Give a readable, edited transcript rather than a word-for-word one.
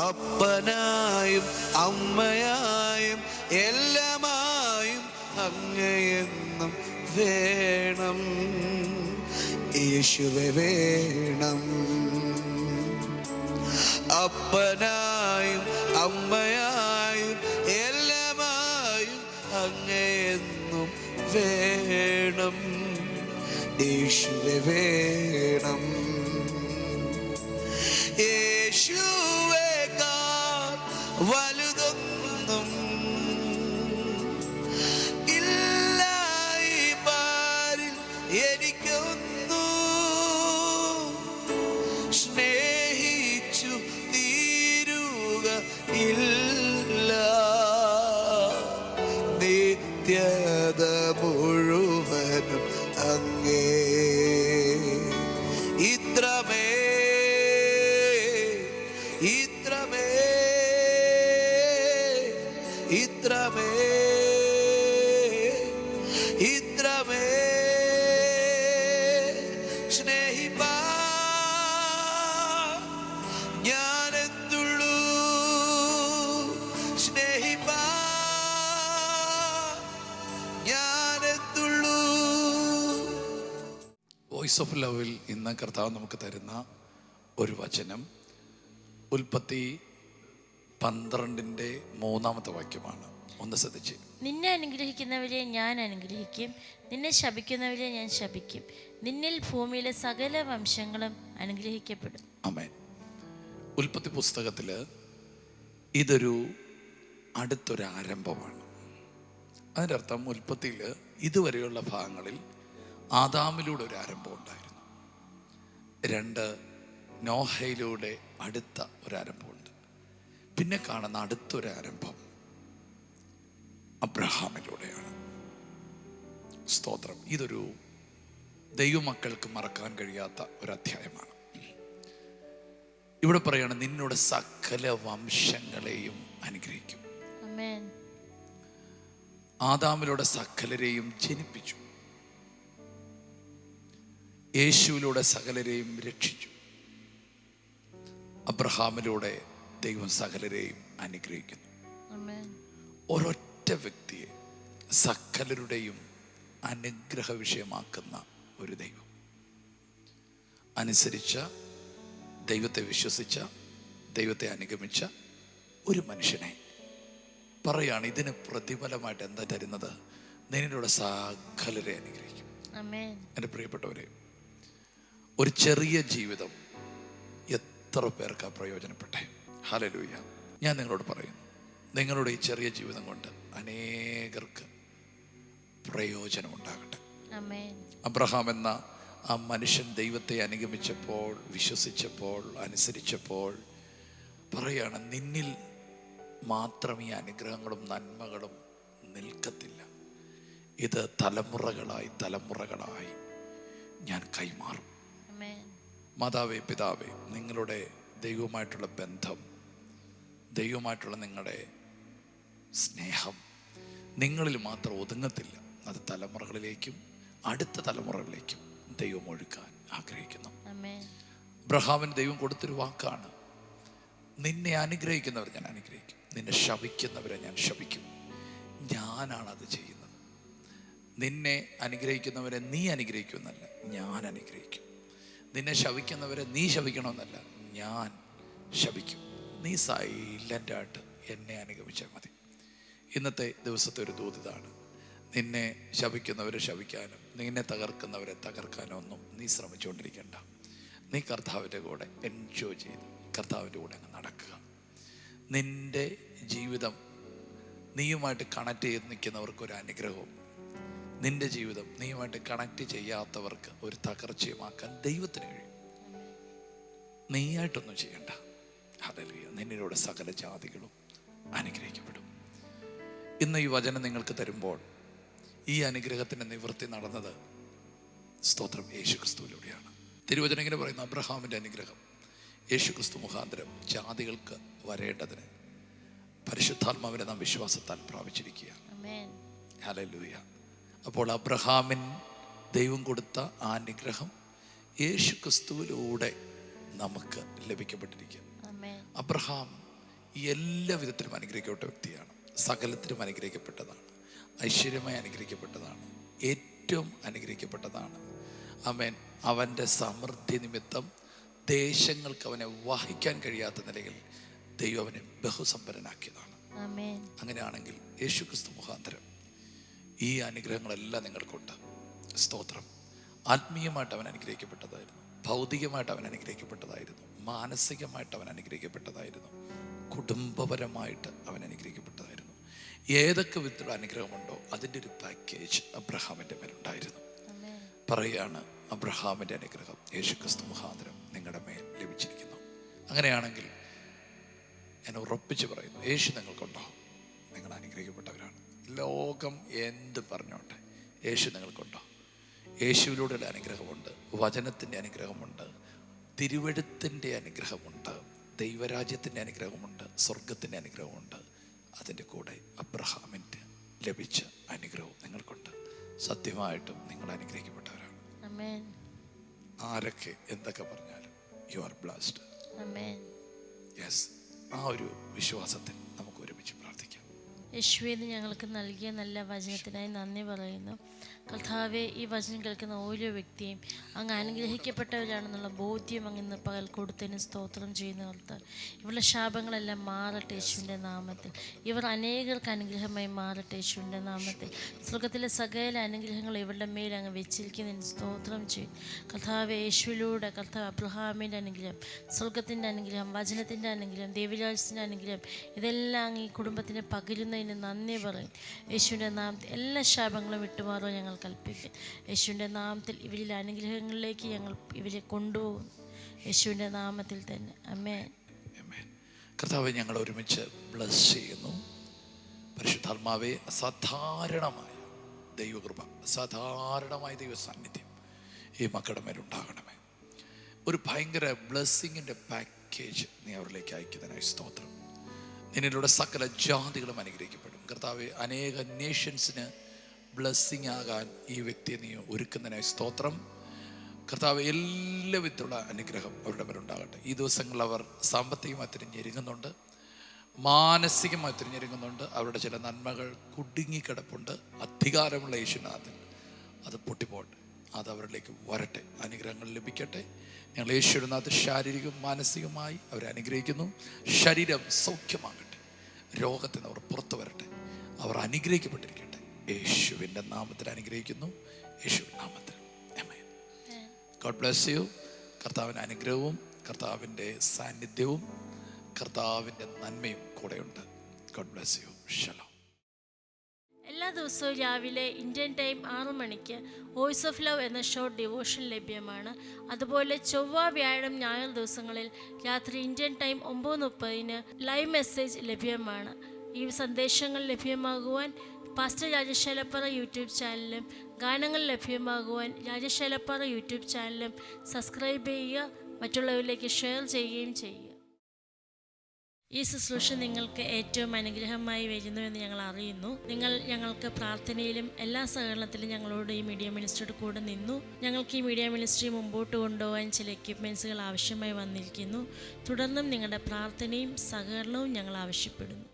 അപ്പനായും അമ്മയായും എല്ലാമായും അങ്ങയെന്നും വേണം. യേശുവേ വേണം. അപ്പനായും അമ്മയായും എല്ലാമായും അങ്ങയെന്നും വേണം. യേശുവേ വേണം. യേശുവേക്കാൾ വലുതൊന്നും ഇല്ല ഈ പാരിൽ എനിക്കൊന്നു. സ്നേഹിച്ചു തീരുക ഇല്ല നിത്യത മുഴുവനും അങ്ങേ. ഇത്രമേ ഇത്രമേ ഇത്രമേ ഇത്രമേ സ്നേഹിപ്പാ ഞാനെത്തുള്ളൂ. സ്നേഹിപ്പാ ഞാനെത്തുള്ളൂ. വോയിസ് ഓഫ് ലവിൽ ഇന്ന് കർത്താവ് നമുക്ക് തരുന്ന ഒരു വചനം ഉൽപ്പത്തി 12:3 വാക്യമാണ്. ഒന്ന് ശ്രദ്ധിച്ച്. നിന്നെ അനുഗ്രഹിക്കുന്നവരെ ഞാൻ അനുഗ്രഹിക്കും, നിന്നെ ശപിക്കുന്നവരെ ഞാൻ ശപിക്കും. നിന്നിൽ ഭൂമിയിലെ സകല വംശങ്ങളും അനുഗ്രഹിക്കപ്പെടും. ആമേൻ. ഉൽപ്പത്തി പുസ്തകത്തിൽ ഇതൊരു അടുത്തൊരു ആരംഭമാണ്. അതിൻ്റെ അർത്ഥം ഉൽപ്പത്തിയിൽ ഇതുവരെയുള്ള ഭാഗങ്ങളിൽ ആദാമിലൂടെ ഒരു ആരംഭം ഉണ്ടായിരുന്നു. 2 നോഹയിലൂടെ അടുത്ത ഒരാരംഭമുണ്ട്. പിന്നെ കാണുന്ന അടുത്തൊരാരംഭം അബ്രഹാമിലൂടെയാണ്. സ്തോത്രം. ഇതൊരു ദൈവമക്കൾക്ക് മറക്കാൻ കഴിയാത്ത ഒരധ്യായമാണ്. ഇവിടെ പറയാണ് നിന്നോട് സകല വംശങ്ങളെയും അനുഗ്രഹിക്കും. ആദാമിലൂടെ സകലരെയും ജനിപ്പിച്ചു. യേശുവിലൂടെ സകലരെയും രക്ഷിച്ചു. അബ്രഹാമിലൂടെ ദൈവം സകലരെയും അനുഗ്രഹിക്കുന്നു. ഒരൊറ്റ വ്യക്തിയെ സകലരുടെയും അനുഗ്രഹ വിഷയമാക്കുന്ന ഒരു ദൈവം. അനുസരിച്ച, ദൈവത്തെ വിശ്വസിച്ച, ദൈവത്തെ അനുഗമിച്ച ഒരു മനുഷ്യനെ പറയാണ് ഇതിന് പ്രതിഫലമായിട്ട് എന്താ തരുന്നത്? നിന്നിലൂടെ സകലരെ അനുഗ്രഹിക്കും. എൻ്റെ പ്രിയപ്പെട്ടവരെ, ഒരു ചെറിയ ജീവിതം എത്ര പേർക്കാ പ്രയോജനപ്പെട്ടെ? ഹല്ലേലൂയ. ഞാൻ നിങ്ങളോട് പറയുന്നു, നിങ്ങളുടെ ഈ ചെറിയ ജീവിതം കൊണ്ട് അനേകർക്ക് പ്രയോജനമുണ്ടാകട്ടെ. അബ്രഹാം എന്ന ആ മനുഷ്യൻ ദൈവത്തെ അനുഗമിച്ചപ്പോൾ, വിശ്വസിച്ചപ്പോൾ, അനുസരിച്ചപ്പോൾ പറയാണ് നിന്നിൽ മാത്രം ഈ അനുഗ്രഹങ്ങളും നന്മകളും നിൽക്കത്തില്ല. ഇത് തലമുറകളായി തലമുറകളായി ഞാൻ കൈമാറും. മാതാവേ, പിതാവേ, നിങ്ങളുടെ ദൈവവുമായിട്ടുള്ള ബന്ധം, ദൈവമായിട്ടുള്ള നിങ്ങളുടെ സ്നേഹം നിങ്ങളിൽ മാത്രം ഒതുങ്ങത്തില്ല. അത് തലമുറകളിലേക്കും അടുത്ത തലമുറകളിലേക്കും ദൈവം ഒഴുക്കാൻ ആഗ്രഹിക്കുന്നു. അബ്രഹാമിന് ദൈവം കൊടുത്തൊരു വാക്കാണ്, നിന്നെ അനുഗ്രഹിക്കുന്നവരെ ഞാൻ അനുഗ്രഹിക്കും, നിന്നെ ശപിക്കുന്നവരെ ഞാൻ ശപിക്കും. ഞാനാണ് അത് ചെയ്യുന്നത്. നിന്നെ അനുഗ്രഹിക്കുന്നവരെ നീ അനുഗ്രഹിക്കുമെന്നല്ല, ഞാൻ അനുഗ്രഹിക്കും. നിന്നെ ശപിക്കുന്നവരെ നീ ശപിക്കണമെന്നല്ല, ഞാൻ ശപിക്കും. നീ സൈലൻ്റായിട്ട് എന്നെ അനുഗമിച്ചാൽ മതി. ഇന്നത്തെ ദിവസത്തെ ഒരു ദൂതിതാണ്, നിന്നെ ശപിക്കുന്നവരെ ശപിക്കാനും നിന്നെ തകർക്കുന്നവരെ തകർക്കാനും ഒന്നും നീ ശ്രമിച്ചുകൊണ്ടിരിക്കണ്ട. നീ കർത്താവിൻ്റെ കൂടെ എൻജോയ് ചെയ്ത് കർത്താവിൻ്റെ കൂടെ അങ്ങ് നടക്കുക. നിൻ്റെ ജീവിതം നീയുമായിട്ട് കണക്ട് ചെയ്ത് നിൽക്കുന്നവർക്കൊരു അനുഗ്രഹവും, നിൻ്റെ ജീവിതം നീയുമായിട്ട് കണക്ട് ചെയ്യാത്തവർക്ക് ഒരു തകർച്ചയുമാക്കാൻ ദൈവത്തിന് കഴിയും. നീയായിട്ടൊന്നും ചെയ്യണ്ട. ഹല്ലേലൂയ. നിന്നിലൂടെ സകല ജാതികളും അനുഗ്രഹിക്കപ്പെടും. ഇന്ന് ഈ വചനം നിങ്ങൾക്ക് തരുമ്പോൾ ഈ അനുഗ്രഹത്തിൻ്റെ നിവൃത്തി നടന്നത് സ്തോത്രം യേശു ക്രിസ്തുവിലൂടെയാണ്. തിരുവചനം ഇങ്ങനെ പറയുന്നു, അബ്രഹാമിൻ്റെ അനുഗ്രഹം യേശു ക്രിസ്തു മുഖാന്തരം ജാതികൾക്ക് വരേണ്ടതിന് പരിശുദ്ധാത്മാവിനെ നാം വിശ്വാസത്താൽ പ്രാപിച്ചിരിക്കുകയാണ്. ഹല്ലേലൂയ. അപ്പോൾ അബ്രഹാമിൻ ദൈവം കൊടുത്ത ആ അനുഗ്രഹം യേശു ക്രിസ്തുവിലൂടെ നമുക്ക് ലഭിക്കപ്പെട്ടിരിക്കുക. അബ്രഹാം എല്ലാ വിധത്തിലും അനുഗ്രഹിക്കപ്പെട്ട വ്യക്തിയാണ്. സകലത്തിലും അനുഗ്രഹിക്കപ്പെട്ടതാണ്. ഐശ്വര്യമായി അനുഗ്രഹിക്കപ്പെട്ടതാണ്. ഏറ്റവും അനുഗ്രഹിക്കപ്പെട്ടതാണ്. ആമേൻ. അവൻ്റെ സമൃദ്ധി നിമിത്തം ദേശങ്ങൾക്ക് അവനെ വഹിക്കാൻ കഴിയാത്ത നിലയിൽ ദൈവം അവനെ ബഹുസമ്പന്നനാക്കിയതാണ്. അങ്ങനെയാണെങ്കിൽ യേശുക്രിസ്തു മുഖാന്തരം ഈ അനുഗ്രഹങ്ങളെല്ലാം നിങ്ങൾക്കുണ്ട്. സ്തോത്രം. ആത്മീയമായിട്ട് അവൻ അനുഗ്രഹിക്കപ്പെട്ടതായിരുന്നു, ഭൗതികമായിട്ട് അവൻ അനുഗ്രഹിക്കപ്പെട്ടതായിരുന്നു, മാനസികമായിട്ട് അവൻ അനുഗ്രഹിക്കപ്പെട്ടതായിരുന്നു, കുടുംബപരമായിട്ട് അവൻ അനുഗ്രഹിക്കപ്പെട്ടതായിരുന്നു. ഏതൊക്കെ വിധത്തിലുള്ള അനുഗ്രഹമുണ്ടോ അതിൻ്റെ ഒരു പാക്കേജ് അബ്രഹാമിൻ്റെ മേലുണ്ടായിരുന്നു. പറയുകയാണ്, അബ്രഹാമിൻ്റെ അനുഗ്രഹം യേശുക്രിസ്തു മുഖാന്തരം നിങ്ങളുടെ മേൽ ലഭിച്ചിരിക്കുന്നു. അങ്ങനെയാണെങ്കിൽ ഞാൻ ഉറപ്പിച്ച് പറയുന്നു, യേശു നിങ്ങൾക്കുണ്ടോ? നിങ്ങൾ അനുഗ്രഹിക്കപ്പെട്ടവരാണ്. ലോകം എന്ത് പറഞ്ഞോട്ടെ, യേശു നിങ്ങൾക്കുണ്ടോ? യേശുവിലൂടെയുള്ള അനുഗ്രഹമുണ്ട്, വചനത്തിൻ്റെ അനുഗ്രഹമുണ്ട്, തിരുവെഴുത്തിൻ്റെ അനുഗ്രഹമുണ്ട്, ദൈവരാജ്യത്തിൻ്റെ അനുഗ്രഹമുണ്ട്, സ്വർഗത്തിൻ്റെ അനുഗ്രഹമുണ്ട്. അതിൻ്റെ കൂടെ അബ്രഹാമിൻ്റെ ലഭിച്ച അനുഗ്രഹവും നിങ്ങൾക്കുണ്ട്. സത്യമായിട്ടും നിങ്ങൾ അനുഗ്രഹിക്കപ്പെട്ടവരാണ്. ആരൊക്കെ എന്തൊക്കെ പറഞ്ഞാലും യു ആർ ബ്ലെസ്ഡ്. യെസ്. ആ ഒരു വിശ്വാസത്തിൽ നമുക്ക് ഒരുമിച്ച് പ്രാർത്ഥിക്കാം. യേശുവേ, ഞങ്ങൾക്ക് നൽകിയ നല്ല വചനത്തിനായി നന്ദി പറയുന്നു. കർത്താവെ, ഈ വചനം കേൾക്കുന്ന ഓരോ വ്യക്തിയും അങ്ങ് അനുഗ്രഹിക്കപ്പെട്ടവരാണെന്നുള്ള ബോധ്യം അങ്ങ് ഇന്ന് പകൽ കൊടുത്തതിന് സ്തോത്രം ചെയ്യുന്ന കർത്താവ്. ഇവരുടെ ശാപങ്ങളെല്ലാം മാറട്ടെ യേശുവിൻ്റെ നാമത്തിൽ. ഇവർ അനേകർക്ക് അനുഗ്രഹമായി മാറട്ടെ യേശുവിൻ്റെ നാമത്തിൽ. സ്വർഗത്തിലെ സകല അനുഗ്രഹങ്ങൾ ഇവരുടെ മേൽ അങ്ങ് വെച്ചിരിക്കുന്നതിന് സ്തോത്രം ചെയ്യും കർത്താവെ. യേശുവിലൂടെ കർത്താവ് അബ്രഹാമിൻ്റെ അനുഗ്രഹം, സ്വർഗത്തിൻ്റെ അനുഗ്രഹം, വചനത്തിൻ്റെ അനുഗ്രഹം, ദൈവരാജ്യത്തിൻ്റെ അനുഗ്രഹം, ഇതെല്ലാം അങ്ങ് ഈ കുടുംബത്തിന് പകരുന്നതിന് നന്ദി പറയും. യേശുവിൻ്റെ നാമത്തിൽ എല്ലാ ശാപങ്ങളും വിട്ടുമാറുക ഞങ്ങൾ കൽപ്പിക്കും. യേശുവിൻ്റെ നാമത്തിൽ ഇവരിലെ അനുഗ്രഹങ്ങളിലേക്ക് ഞങ്ങൾ ഇവരെ കൊണ്ടുപോകും. യേശുവിൻ്റെ നാമത്തിൽ തന്നെ. ആമേൻ. കർത്താവെ, ഞങ്ങൾ ഒരുമിച്ച് ബ്ലസ് ചെയ്യുന്നു. പരിശുദ്ധാത്മാവേ, അസാധാരണമായ ദൈവകൃപ, അസാധാരണമായ ദൈവ സാന്നിധ്യം ഈ മക്കളുടെ മേലുണ്ടാകണമേ. ഒരു ഭയങ്കര ബ്ലെസ്സിങ്ങിൻ്റെ പാക്കേജ് നീ അവരിലേക്ക് അയക്കുന്നതിനായി സ്തോത്രം. നിന്നിലൂടെ സകല ജാതികളും അനുഗ്രഹിക്കപ്പെടും. കർത്താവെ, അനേക നേഷൻസിന് ബ്ലെസ്സിങ് ആകാൻ ഈ വ്യക്തിയെ നീ ഒരുക്കുന്നതിനായി സ്തോത്രം. കർത്താവ്, എല്ലാ വിധത്തിലുള്ള അനുഗ്രഹം അവരുടെ മേലുണ്ടാകട്ടെ. ഈ ദിവസങ്ങളിൽ അവർ സാമ്പത്തികമായി തിരിഞ്ഞിരിങ്ങുന്നുണ്ട്, മാനസികമായി തിരിഞ്ഞിരിങ്ങുന്നുണ്ട്. അവരുടെ ചില നന്മകൾ കുടുങ്ങിക്കിടപ്പുണ്ട്. അധികാരമുള്ള യേശുനാഥൻ അത് പൊട്ടിപ്പോട്ടെ, അത് അവരിലേക്ക് വരട്ടെ, അനുഗ്രഹങ്ങൾ ലഭിക്കട്ടെ. ഞങ്ങൾ യേശുനാഥൻ ശാരീരികവും മാനസികമായി അവരെ അനുഗ്രഹിക്കുന്നു. ശരീരം സൗഖ്യമാകട്ടെ, രോഗത്തിൽ നിന്ന് അവർ പുറത്തു വരട്ടെ, അവർ അനുഗ്രഹിക്കപ്പെട്ടിരിക്കട്ടെ. യേശുവിൻ്റെ നാമത്തിൽ അനുഗ്രഹിക്കുന്നു. യേശുവിൻ്റെ നാമത്തിൽ. ആമേൻ. God bless you. കർത്താവിൻ്റെ അനുഗ്രഹവും കർത്താവിൻ്റെ സാന്നിധ്യവും കർത്താവിൻ്റെ നന്മയും കൂടെയുണ്ട്. God bless you. ശലോം. എല്ലാ ദിവസവും രാവിലെ ഇന്ത്യൻ ടൈം 6 മണിക്ക് വോയിസ് ഓഫ് ലവ് എന്ന ഷോർട്ട് ഡിവോഷൻ ലഭ്യമാണ്. അതുപോലെ ചൊവ്വ, വ്യാഴം, ഞായർ ദിവസങ്ങളിൽ രാത്രി ഇന്ത്യൻ ടൈം 9:30 ലൈവ് മെസ്സേജ് ലഭ്യമാണ്. ഈ സന്ദേശങ്ങൾ ലഭ്യമാകുവാൻ പാസ്റ്റർ രാജേഷ് ഏലപ്പാറ യൂട്യൂബ് ചാനലും ഗാനങ്ങൾ ലഭ്യമാകുവാൻ രാജേഷ് ഏലപ്പാറ യൂട്യൂബ് ചാനലും സബ്സ്ക്രൈബ് ചെയ്യുക, മറ്റുള്ളവരിലേക്ക് ഷെയർ ചെയ്യുകയും ചെയ്യുക. ഈ ശുശ്രൂഷ നിങ്ങൾക്ക് ഏറ്റവും അനുഗ്രഹമായി വരുന്നുവെന്ന് ഞങ്ങൾ അറിയുന്നു. നിങ്ങൾ ഞങ്ങൾക്ക് പ്രാർത്ഥനയിലും എല്ലാ സഹകരണത്തിലും ഞങ്ങളോട് ഈ മീഡിയ മിനിസ്ട്രിയുടെ കൂടെ നിന്നു. ഞങ്ങൾക്ക് ഈ മീഡിയ മിനിസ്ട്രി മുമ്പോട്ട് കൊണ്ടുപോകാൻ ചില എക്യുപ്മെൻറ്റ്സുകൾ ആവശ്യമായി വന്നിരിക്കുന്നു. തുടർന്നും നിങ്ങളുടെ പ്രാർത്ഥനയും സഹകരണവും ഞങ്ങൾ ആവശ്യപ്പെടുന്നു.